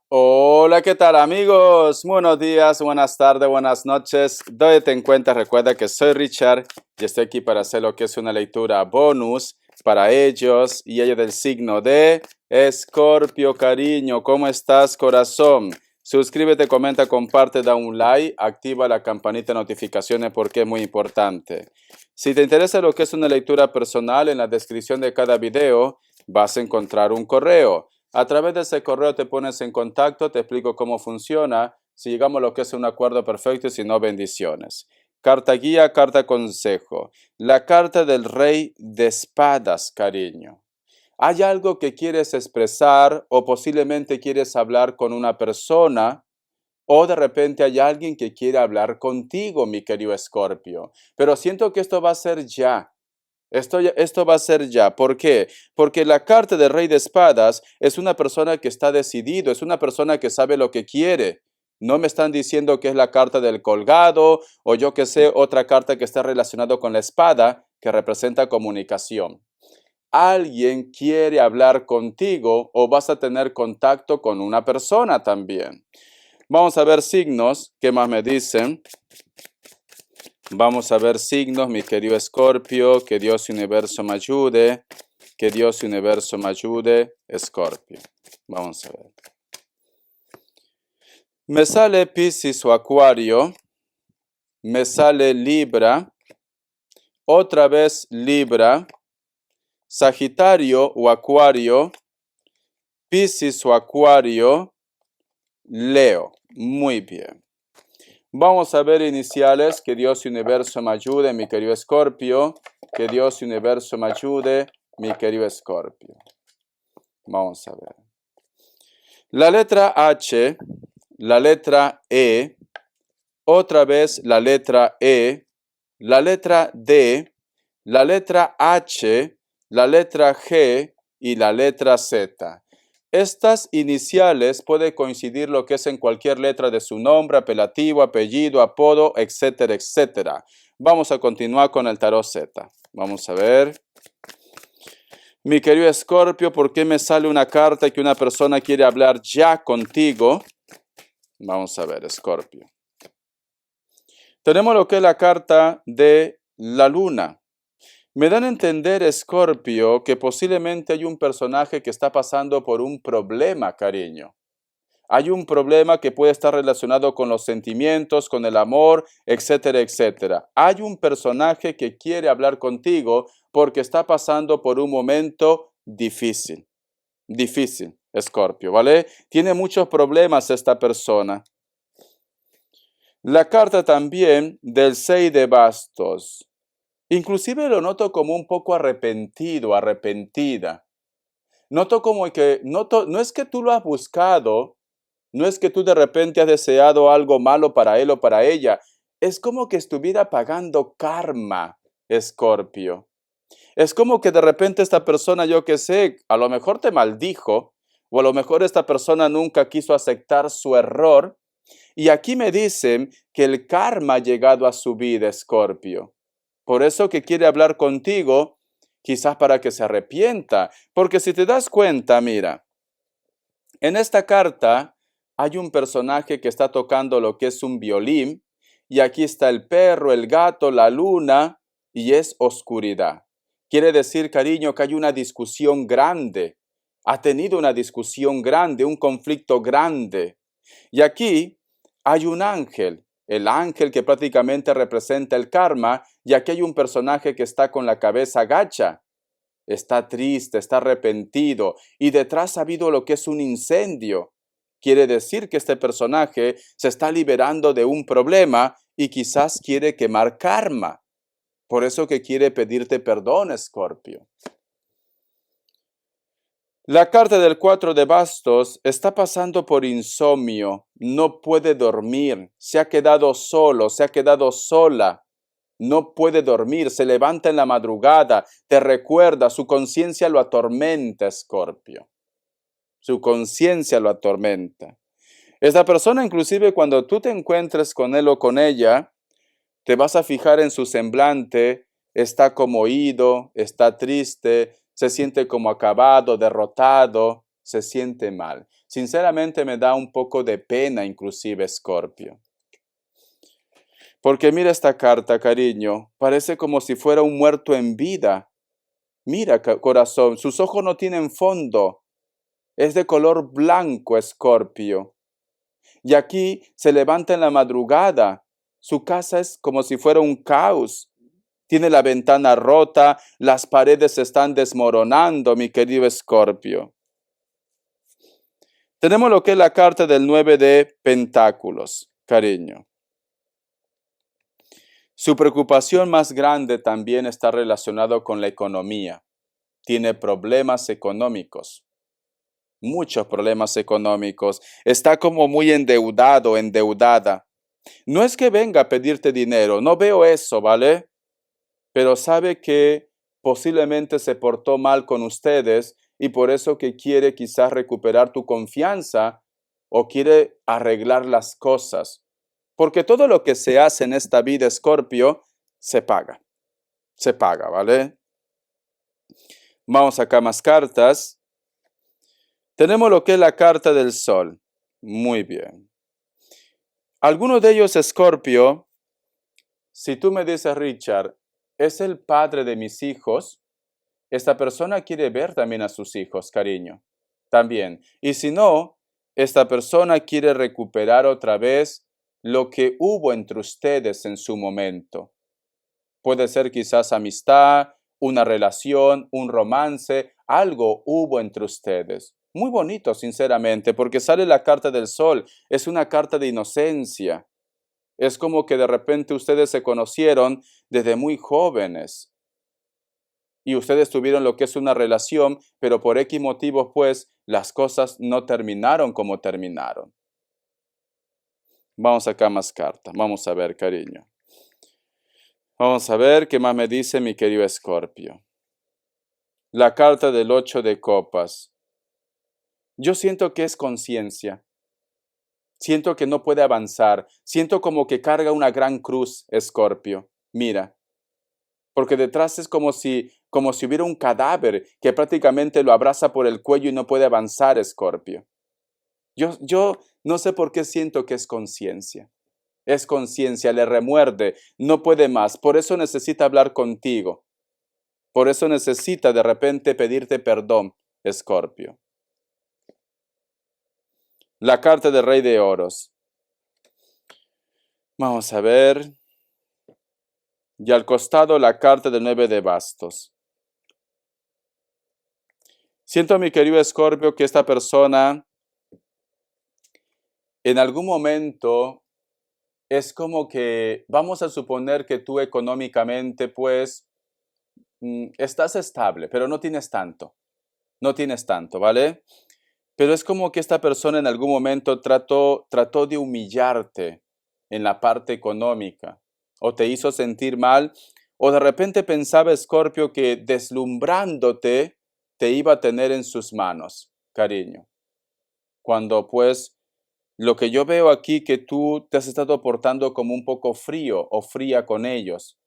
Hola, ¿qué tal amigos? Buenos días, buenas tardes, buenas noches. Date en cuenta, recuerda que soy Richard y estoy aquí para hacer lo que es una lectura bonus para ellos y ellos del signo de Escorpio, cariño. ¿Cómo estás, corazón? Suscríbete, comenta, comparte, da un like, activa la campanita de notificaciones porque es muy importante. Si te interesa lo que es una lectura personal, en la descripción de cada video vas a encontrar un correo. A través de ese correo te pones en contacto, te explico cómo funciona, si llegamos a lo que es un acuerdo perfecto y si no, bendiciones. Carta guía, carta consejo. La carta del rey de espadas, cariño. ¿Hay algo que quieres expresar o posiblemente quieres hablar con una persona? O de repente hay alguien que quiere hablar contigo, mi querido Escorpio. Pero siento que esto va a ser ya. Esto va a ser ya. ¿Por qué? Porque la carta del Rey de Espadas es una persona que está decidido, es una persona que sabe lo que quiere. No me están diciendo que es la carta del colgado o yo que sé, otra carta que está relacionada con la espada que representa comunicación. Alguien quiere hablar contigo o vas a tener contacto con una persona también. Vamos a ver signos. ¿Qué más me dicen? Vamos a ver signos, mi querido Escorpio. Que Dios y Universo me ayude. Que Dios y Universo me ayude, Escorpio. Vamos a ver. Me sale Piscis o Acuario. Me sale Libra. Otra vez Libra. Sagitario o Acuario. Piscis o Acuario. Leo. Muy bien. Vamos a ver iniciales. Que Dios y Universo me ayude, mi querido Escorpio. Que Dios y Universo me ayude, mi querido Escorpio. Vamos a ver. La letra H, la letra E, otra vez la letra E, la letra D, la letra H, la letra G y la letra Z. Estas iniciales puede coincidir lo que es en cualquier letra de su nombre, apelativo, apellido, apodo, etcétera, etcétera. Vamos a continuar con el tarot Z. Vamos a ver. Mi querido Escorpio, ¿por qué me sale una carta que una persona quiere hablar ya contigo? Vamos a ver, Escorpio. Tenemos lo que es la carta de la luna. Me dan a entender, Escorpio, que posiblemente hay un personaje que está pasando por un problema, cariño. Hay un problema que puede estar relacionado con los sentimientos, con el amor, etcétera, etcétera. Hay un personaje que quiere hablar contigo porque está pasando por un momento difícil. Difícil, Escorpio, ¿vale? Tiene muchos problemas esta persona. La carta también del 6 de bastos. Inclusive lo noto como un poco arrepentido, arrepentida. Noto como que, no es que tú lo has buscado, no es que tú de repente has deseado algo malo para él o para ella. Es como que estuviera pagando karma, Escorpio. Es como que de repente esta persona, yo qué sé, a lo mejor te maldijo, o a lo mejor esta persona nunca quiso aceptar su error. Y aquí me dicen que el karma ha llegado a su vida, Escorpio. Por eso que quiere hablar contigo, quizás para que se arrepienta. Porque si te das cuenta, mira, en esta carta hay un personaje que está tocando lo que es un violín, y aquí está el perro, el gato, la luna, y es oscuridad. Quiere decir, cariño, que hay una discusión grande. Ha tenido una discusión grande, un conflicto grande. Y aquí hay un ángel, el ángel que prácticamente representa el karma, y aquí hay un personaje que está con la cabeza gacha. Está triste, está arrepentido y detrás ha habido lo que es un incendio. Quiere decir que este personaje se está liberando de un problema y quizás quiere quemar karma. Por eso que quiere pedirte perdón, Escorpio. La carta del 4 de bastos está pasando por insomnio, no puede dormir, se ha quedado solo, se ha quedado sola. No puede dormir, se levanta en la madrugada, te recuerda, su conciencia lo atormenta, Escorpio. Su conciencia lo atormenta. Esta persona, inclusive cuando tú te encuentres con él o con ella, te vas a fijar en su semblante, está como ido, está triste, se siente como acabado, derrotado, se siente mal. Sinceramente me da un poco de pena inclusive Escorpio. Porque mira esta carta, cariño, parece como si fuera un muerto en vida. Mira, corazón, sus ojos no tienen fondo. Es de color blanco, Escorpio. Y aquí se levanta en la madrugada. Su casa es como si fuera un caos. Tiene la ventana rota, las paredes se están desmoronando, mi querido Escorpio. Tenemos lo que es la carta del 9 de Pentáculos, cariño. Su preocupación más grande también está relacionado con la economía. Tiene problemas económicos, muchos problemas económicos. Está como muy endeudado, endeudada. No es que venga a pedirte dinero, no veo eso, ¿vale? Pero sabe que posiblemente se portó mal con ustedes y por eso que quiere quizás recuperar tu confianza o quiere arreglar las cosas. Porque todo lo que se hace en esta vida, Escorpio, se paga, ¿vale? Vamos acá más cartas. Tenemos lo que es la carta del Sol. Muy bien. Algunos de ellos, Escorpio, si tú me dices, Richard, es el padre de mis hijos, esta persona quiere ver también a sus hijos, cariño. También. Y si no, esta persona quiere recuperar otra vez lo que hubo entre ustedes en su momento. Puede ser quizás amistad, una relación, un romance, algo hubo entre ustedes. Muy bonito, sinceramente, porque sale la carta del Sol. Es una carta de inocencia. Es como que de repente ustedes se conocieron desde muy jóvenes. Y ustedes tuvieron lo que es una relación, pero por X motivos, pues, las cosas no terminaron como terminaron. Vamos acá más cartas. Vamos a ver, cariño. Vamos a ver qué más me dice mi querido Escorpio. La carta del 8 de copas. Yo siento que es conciencia. Siento que no puede avanzar. Siento como que carga una gran cruz, Escorpio. Mira. Porque detrás es como si hubiera un cadáver que prácticamente lo abraza por el cuello y no puede avanzar, Escorpio. Yo no sé por qué siento que es conciencia. Es conciencia, le remuerde, no puede más. Por eso necesita hablar contigo. Por eso necesita de repente pedirte perdón, Escorpio. La carta del Rey de Oros. Vamos a ver. Y al costado la carta del 9 de bastos. Siento, mi querido Escorpio, que esta persona en algún momento es como que, vamos a suponer que tú económicamente, pues, estás estable, pero no tienes tanto. No tienes tanto, ¿vale? Pero es como que esta persona en algún momento trató de humillarte en la parte económica, o te hizo sentir mal, o de repente pensaba, Escorpio, que deslumbrándote te iba a tener en sus manos, cariño. Cuando pues lo que yo veo aquí que tú te has estado portando como un poco frío o fría con ellos.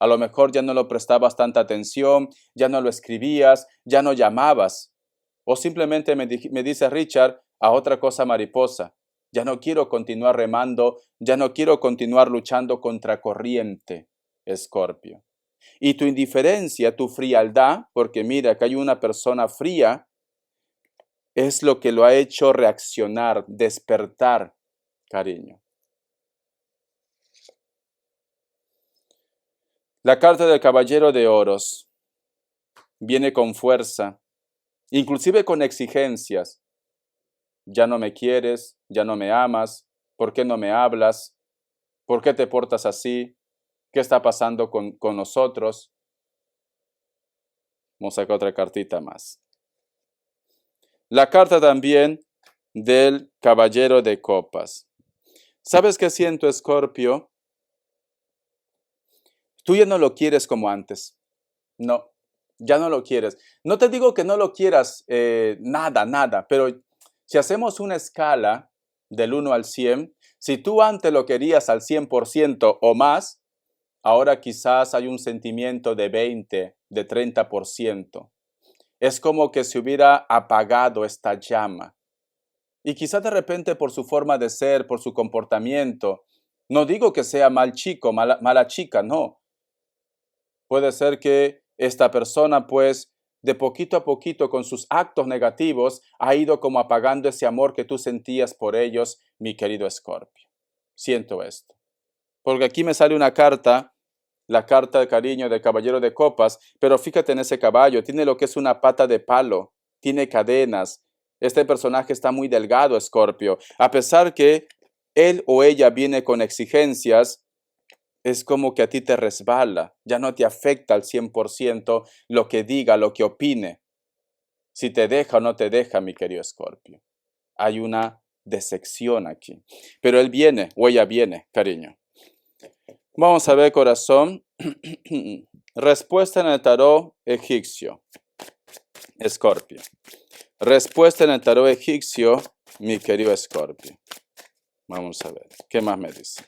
A lo mejor ya no lo prestabas tanta atención, ya no lo escribías, ya no llamabas. O simplemente me dice Richard, a otra cosa mariposa. Ya no quiero continuar remando, ya no quiero continuar luchando contra corriente, Escorpio. Y tu indiferencia, tu frialdad, porque mira que hay una persona fría, es lo que lo ha hecho reaccionar, despertar, cariño. La carta del Caballero de Oros viene con fuerza, inclusive con exigencias. Ya no me quieres, ya no me amas, ¿por qué no me hablas? ¿Por qué te portas así? ¿Qué está pasando con nosotros? Vamos a sacar otra cartita más. La carta también del Caballero de Copas. ¿Sabes qué siento, Escorpio? Tú ya no lo quieres como antes. No, ya no lo quieres. No te digo que no lo quieras, nada, pero si hacemos una escala del 1 al 100, si tú antes lo querías al 100% o más, ahora quizás hay un sentimiento de 20, de 30%. Es como que se hubiera apagado esta llama. Y quizás de repente por su forma de ser, por su comportamiento, no digo que sea mal chico, mala chica, no. Puede ser que esta persona, pues, de poquito a poquito, con sus actos negativos, ha ido como apagando ese amor que tú sentías por ellos, mi querido Escorpio. Siento esto. Porque aquí me sale una carta, la carta de cariño del caballero de copas, pero fíjate en ese caballo, tiene lo que es una pata de palo, tiene cadenas. Este personaje está muy delgado, Escorpio. A pesar que él o ella viene con exigencias, es como que a ti te resbala, ya no te afecta al 100% lo que diga, lo que opine. Si te deja o no te deja, mi querido Escorpio. Hay una decepción aquí. Pero él viene o ella viene, cariño. Vamos a ver, corazón. Respuesta en el tarot egipcio. Escorpio. Respuesta en el tarot egipcio, mi querido Escorpio. Vamos a ver. ¿Qué más me dice?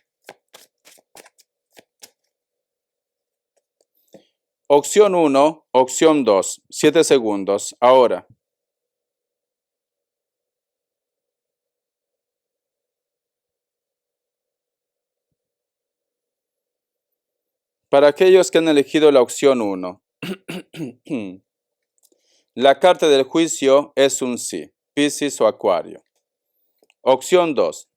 Opción 1, opción 2. 7 segundos. Ahora. Para aquellos que han elegido la opción 1, la carta del juicio es un sí, Piscis o Acuario. Opción 2,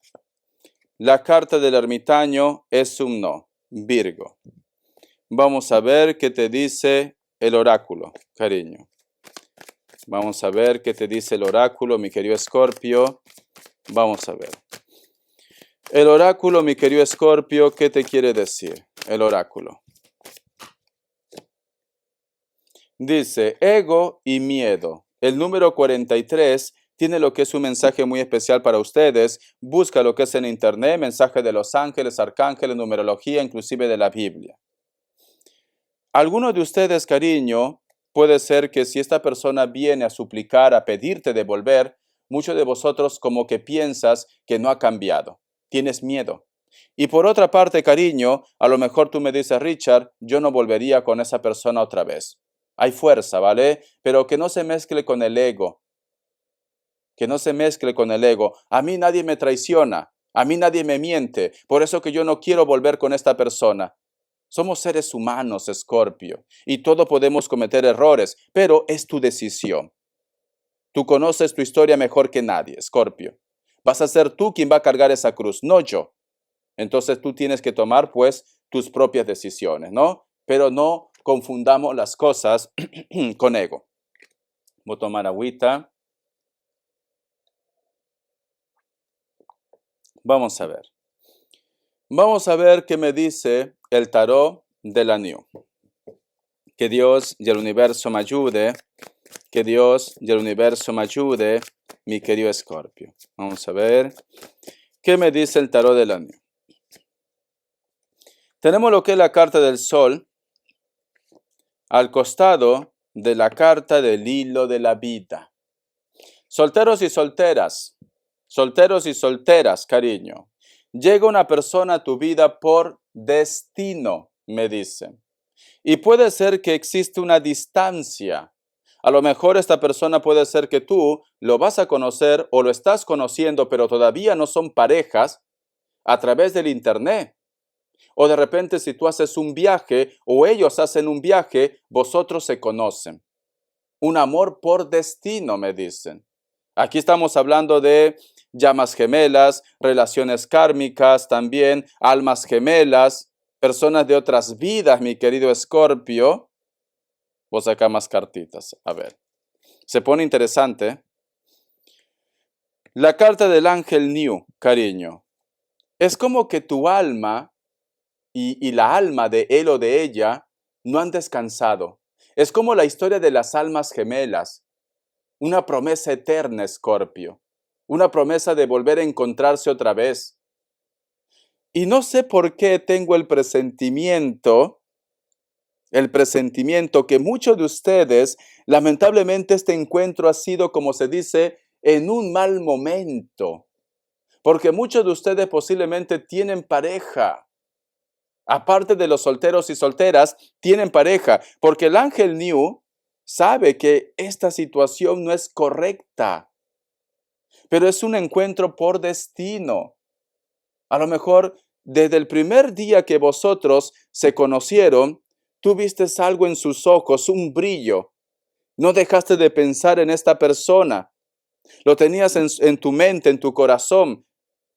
la carta del ermitaño es un no, Virgo. Vamos a ver qué te dice el oráculo, cariño. Vamos a ver qué te dice el oráculo, mi querido Escorpio. Vamos a ver. El oráculo, mi querido Escorpio, ¿qué te quiere decir? El oráculo. Dice, ego y miedo. El número 43 tiene lo que es un mensaje muy especial para ustedes. Busca lo que es en internet, mensaje de los ángeles, arcángeles, numerología, inclusive de la Biblia. Alguno de ustedes, cariño, puede ser que si esta persona viene a suplicar, a pedirte devolver, muchos de vosotros como que piensas que no ha cambiado. Tienes miedo. Y por otra parte, cariño, a lo mejor tú me dices, Richard, yo no volvería con esa persona otra vez. Hay fuerza, ¿vale? Pero que no se mezcle con el ego. Que no se mezcle con el ego. A mí nadie me traiciona. A mí nadie me miente. Por eso que yo no quiero volver con esta persona. Somos seres humanos, Escorpio, y todos podemos cometer errores, pero es tu decisión. Tú conoces tu historia mejor que nadie, Escorpio. Vas a ser tú quien va a cargar esa cruz, no yo. Entonces tú tienes que tomar, pues, tus propias decisiones, ¿no? Pero no confundamos las cosas con ego. Voy a tomar agüita. Vamos a ver. Vamos a ver qué me dice el tarot de la New. Que Dios y el universo me ayude. Que Dios y el universo me ayude, mi querido Escorpio. Vamos a ver qué me dice el tarot de la New. Tenemos lo que es la carta del sol al costado de la carta del hilo de la vida. Solteros y solteras, cariño. Llega una persona a tu vida por destino, me dicen. Y puede ser que existe una distancia. A lo mejor esta persona puede ser que tú lo vas a conocer o lo estás conociendo, pero todavía no son parejas a través del internet. O de repente si tú haces un viaje o ellos hacen un viaje, vosotros se conocen. Un amor por destino, me dicen. Aquí estamos hablando de llamas gemelas, relaciones kármicas también, almas gemelas, personas de otras vidas, mi querido Escorpio. Voy a sacar más cartitas. A ver. Se pone interesante. La carta del ángel New, cariño. Es como que tu alma y la alma de él o de ella no han descansado. Es como la historia de las almas gemelas. Una promesa eterna, Escorpio. Una promesa de volver a encontrarse otra vez. Y no sé por qué tengo el presentimiento que muchos de ustedes, lamentablemente este encuentro ha sido, como se dice, en un mal momento. Porque muchos de ustedes posiblemente tienen pareja. Aparte de los solteros y solteras, tienen pareja. Porque el ángel New sabe que esta situación no es correcta, pero es un encuentro por destino. A lo mejor desde el primer día que vosotros se conocieron, tú viste algo en sus ojos, un brillo. No dejaste de pensar en esta persona. Lo tenías en tu mente, en tu corazón.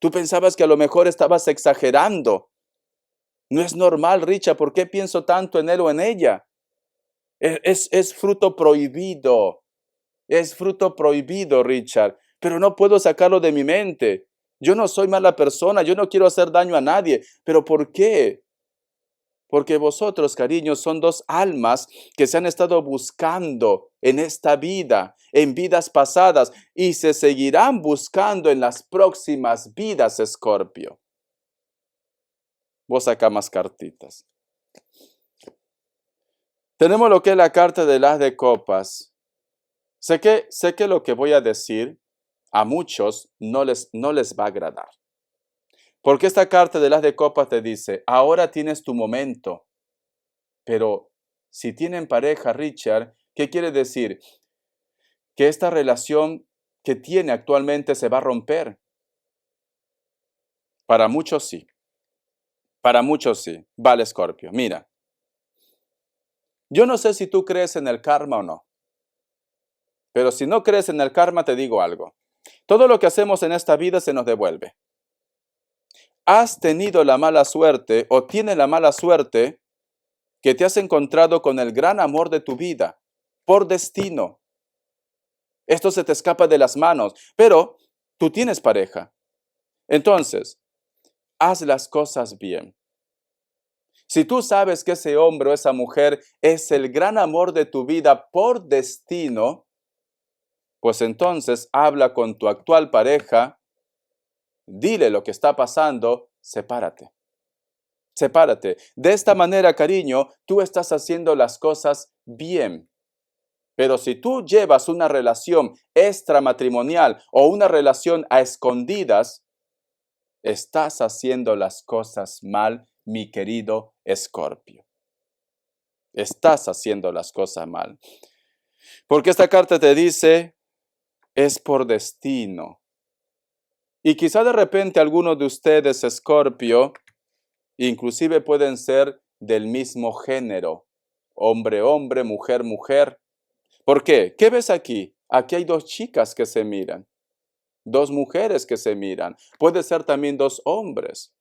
Tú pensabas que a lo mejor estabas exagerando. No es normal, Richard, ¿por qué pienso tanto en él o en ella? Es fruto prohibido. Es fruto prohibido, Richard, pero no puedo sacarlo de mi mente. Yo no soy mala persona, yo no quiero hacer daño a nadie. ¿Pero por qué? Porque vosotros, cariño, son dos almas que se han estado buscando en esta vida, en vidas pasadas, y se seguirán buscando en las próximas vidas, Escorpio. Vos acá más cartitas. Tenemos lo que es la carta del As de Copas. Sé que lo que voy a decir a muchos no les va a agradar. Porque esta carta del As de Copas te dice, ahora tienes tu momento. Pero si tienen pareja, Richard, ¿qué quiere decir? Que esta relación que tiene actualmente se va a romper. Para muchos sí. Para muchos sí. Vale, Escorpio. Mira, yo no sé si tú crees en el karma o no. Pero si no crees en el karma, te digo algo. Todo lo que hacemos en esta vida se nos devuelve. Has tenido la mala suerte o tienes la mala suerte que te has encontrado con el gran amor de tu vida, por destino. Esto se te escapa de las manos, pero tú tienes pareja. Entonces, haz las cosas bien. Si tú sabes que ese hombre o esa mujer es el gran amor de tu vida por destino, pues entonces habla con tu actual pareja, dile lo que está pasando, sepárate. Sepárate. De esta manera, cariño, tú estás haciendo las cosas bien. Pero si tú llevas una relación extramatrimonial o una relación a escondidas, estás haciendo las cosas mal, mi querido Escorpio. Estás haciendo las cosas mal. Porque esta carta te dice, es por destino. Y quizá de repente algunos de ustedes, Escorpio, inclusive pueden ser del mismo género. Hombre, hombre, mujer, mujer. ¿Por qué? ¿Qué ves aquí? Aquí hay dos chicas que se miran. Dos mujeres que se miran. Puede ser también dos hombres.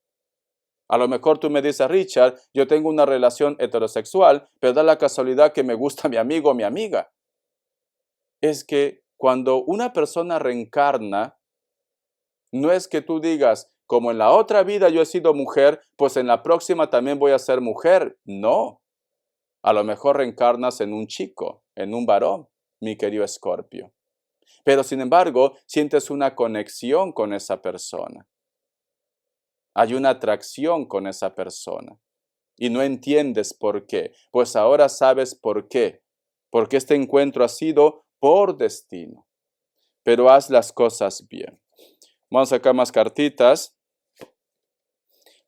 A lo mejor tú me dices, Richard, yo tengo una relación heterosexual, pero da la casualidad que me gusta mi amigo o mi amiga. Es que cuando una persona reencarna, no es que tú digas, como en la otra vida yo he sido mujer, pues en la próxima también voy a ser mujer. No. A lo mejor reencarnas en un chico, en un varón, mi querido Escorpio. Pero sin embargo, sientes una conexión con esa persona. Hay una atracción con esa persona. Y no entiendes por qué. Pues ahora sabes por qué. Porque este encuentro ha sido por destino. Pero haz las cosas bien. Vamos a sacar más cartitas.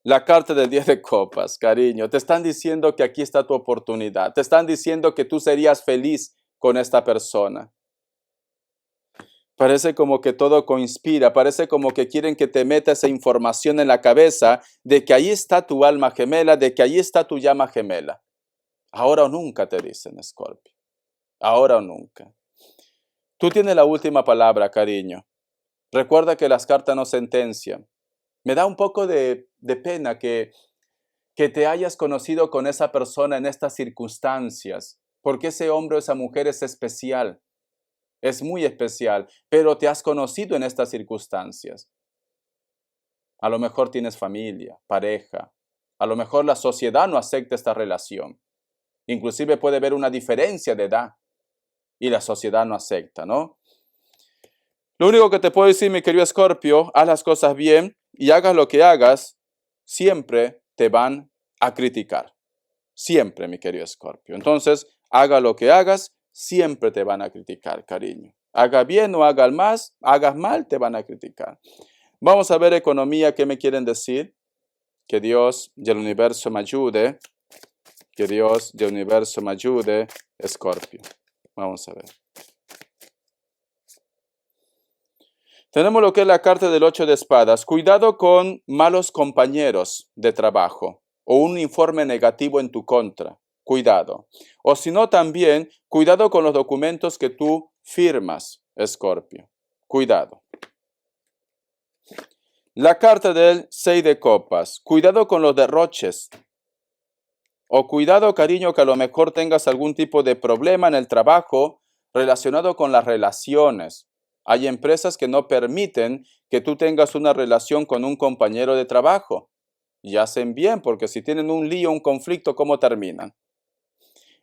La carta del 10 de copas, cariño. Te están diciendo que aquí está tu oportunidad. Te están diciendo que tú serías feliz con esta persona. Parece como que todo conspira, parece como que quieren que te meta esa información en la cabeza de que ahí está tu alma gemela, de que ahí está tu llama gemela. Ahora o nunca, te dicen, Escorpio. Ahora o nunca. Tú tienes la última palabra, cariño. Recuerda que las cartas no sentencian. Me da un poco de pena que te hayas conocido con esa persona en estas circunstancias, porque ese hombre o esa mujer es especial. Es muy especial, pero te has conocido en estas circunstancias. A lo mejor tienes familia, pareja. A lo mejor la sociedad no acepta esta relación. Inclusive puede haber una diferencia de edad y la sociedad no acepta, ¿no? Lo único que te puedo decir, mi querido Escorpio, haz las cosas bien y hagas lo que hagas, siempre te van a criticar. Siempre, mi querido Escorpio. Entonces, haga lo que hagas, siempre te van a criticar, cariño. Haga bien o hagas mal, te van a criticar. Vamos a ver economía, ¿qué me quieren decir? Que Dios y el universo me ayude. Que Dios y el universo me ayude, Escorpio. Vamos a ver. Tenemos lo que es la carta del 8 de espadas. Cuidado con malos compañeros de trabajo o un informe negativo en tu contra. Cuidado. O si no, también, cuidado con los documentos que tú firmas, Escorpio. Cuidado. La carta del 6 de copas. Cuidado con los derroches. O cuidado, cariño, que a lo mejor tengas algún tipo de problema en el trabajo relacionado con las relaciones. Hay empresas que no permiten que tú tengas una relación con un compañero de trabajo. Y hacen bien, porque si tienen un lío, un conflicto, ¿cómo terminan?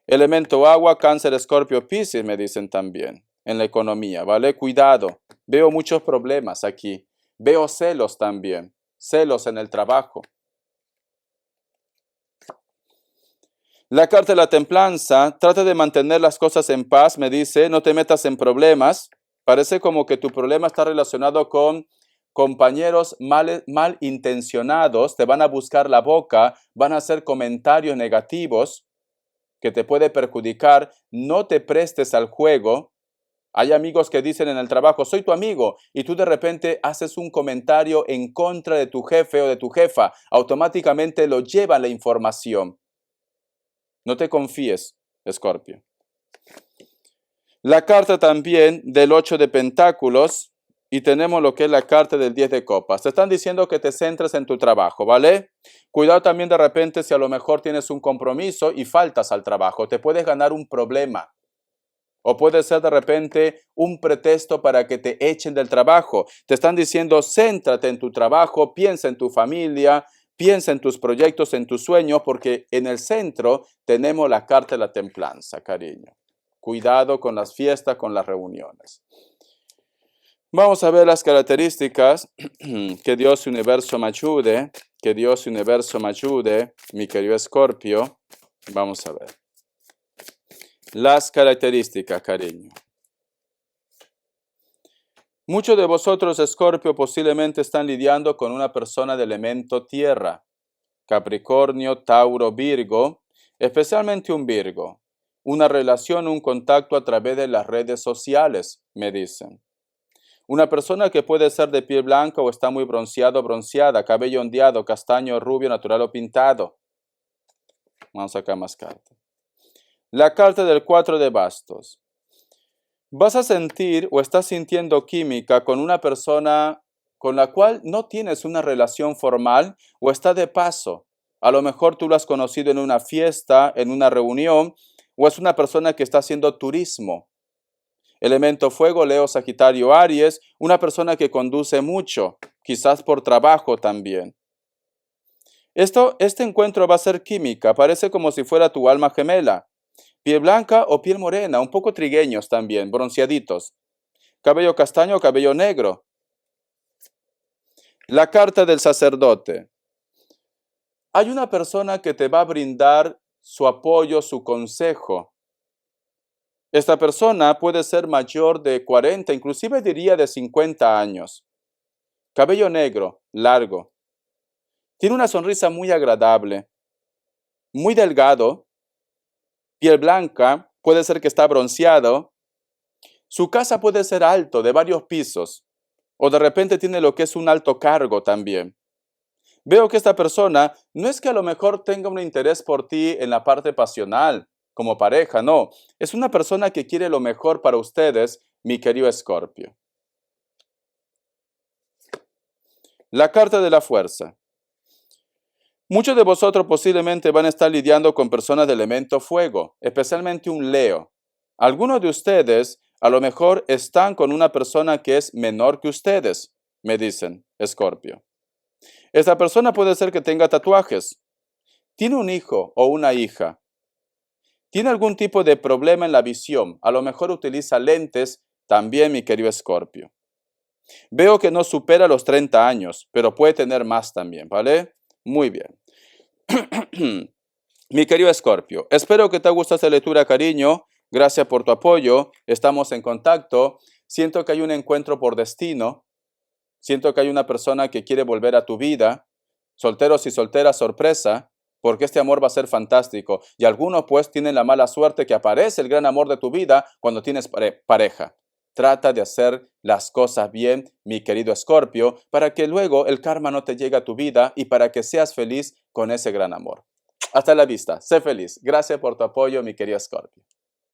Elemento agua, Cáncer, Escorpio, Piscis, me dicen también, en la economía, ¿vale? Cuidado, veo muchos problemas aquí. Veo celos también, celos en el trabajo. La carta de la templanza, trata de mantener las cosas en paz, me dice, no te metas en problemas. Parece como que tu problema está relacionado con compañeros mal intencionados, te van a buscar la boca, van a hacer comentarios negativos que te puede perjudicar. No te prestes al juego. Hay amigos que dicen en el trabajo, soy tu amigo, y tú de repente haces un comentario en contra de tu jefe o de tu jefa, automáticamente lo llevan la información. No te confíes, Escorpio. La carta también del 8 de pentáculos y tenemos lo que es la carta del 10 de copas. Te están diciendo que te centres en tu trabajo, ¿vale? Cuidado también de repente si a lo mejor tienes un compromiso y faltas al trabajo. Te puedes ganar un problema. O puede ser de repente un pretexto para que te echen del trabajo. Te están diciendo, céntrate en tu trabajo, piensa en tu familia, piensa en tus proyectos, en tus sueños, porque en el centro tenemos la carta de la templanza, cariño. Cuidado con las fiestas, con las reuniones. Vamos a ver las características. Que Dios y universo me ayude. Que Dios y universo me ayude, mi querido Escorpio. Vamos a ver. Las características, cariño. Muchos de vosotros, Escorpio, posiblemente están lidiando con una persona de elemento tierra. Capricornio, Tauro, Virgo, especialmente un Virgo. Una relación, un contacto a través de las redes sociales, me dicen. Una persona que puede ser de piel blanca o está muy bronceado, bronceada, cabello ondeado, castaño, rubio, natural o pintado. Vamos a sacar más cartas. La carta del 4 de bastos. Vas a sentir o estás sintiendo química con una persona con la cual no tienes una relación formal o está de paso. A lo mejor tú lo has conocido en una fiesta, en una reunión, o es una persona que está haciendo turismo. Elemento fuego, Leo, Sagitario, Aries, una persona que conduce mucho, quizás por trabajo también. Este encuentro va a ser química, parece como si fuera tu alma gemela. Piel blanca o piel morena, un poco trigueños también, bronceaditos. Cabello castaño o cabello negro. La carta del sacerdote. Hay una persona que te va a brindar su apoyo, su consejo. Esta persona puede ser mayor de 40, inclusive diría de 50 años. Cabello negro, largo. Tiene una sonrisa muy agradable. Muy delgado. Piel blanca, puede ser que está bronceado. Su casa puede ser alto, de varios pisos. O de repente tiene lo que es un alto cargo también. Veo que esta persona no es que a lo mejor tenga un interés por ti en la parte pasional, como pareja, no. Es una persona que quiere lo mejor para ustedes, mi querido Escorpio. La carta de la fuerza. Muchos de vosotros posiblemente van a estar lidiando con personas de elemento fuego, especialmente un Leo. Algunos de ustedes a lo mejor están con una persona que es menor que ustedes, me dicen, Escorpio. Esta persona puede ser que tenga tatuajes, tiene un hijo o una hija, tiene algún tipo de problema en la visión, a lo mejor utiliza lentes, también mi querido Escorpio. Veo que no supera los 30 años, pero puede tener más también, ¿vale? Muy bien. Mi querido Escorpio, espero que te guste esta lectura, cariño. Gracias por tu apoyo. Estamos en contacto. Siento que hay un encuentro por destino. Siento que hay una persona que quiere volver a tu vida. Solteros y solteras, sorpresa. porque este amor va a ser fantástico. Y algunos pues tienen la mala suerte que aparece el gran amor de tu vida cuando tienes pareja. Trata de hacer las cosas bien, mi querido Escorpio, para que luego el karma no te llegue a tu vida y para que seas feliz con ese gran amor. Hasta la vista. Sé feliz. Gracias por tu apoyo, mi querido Escorpio.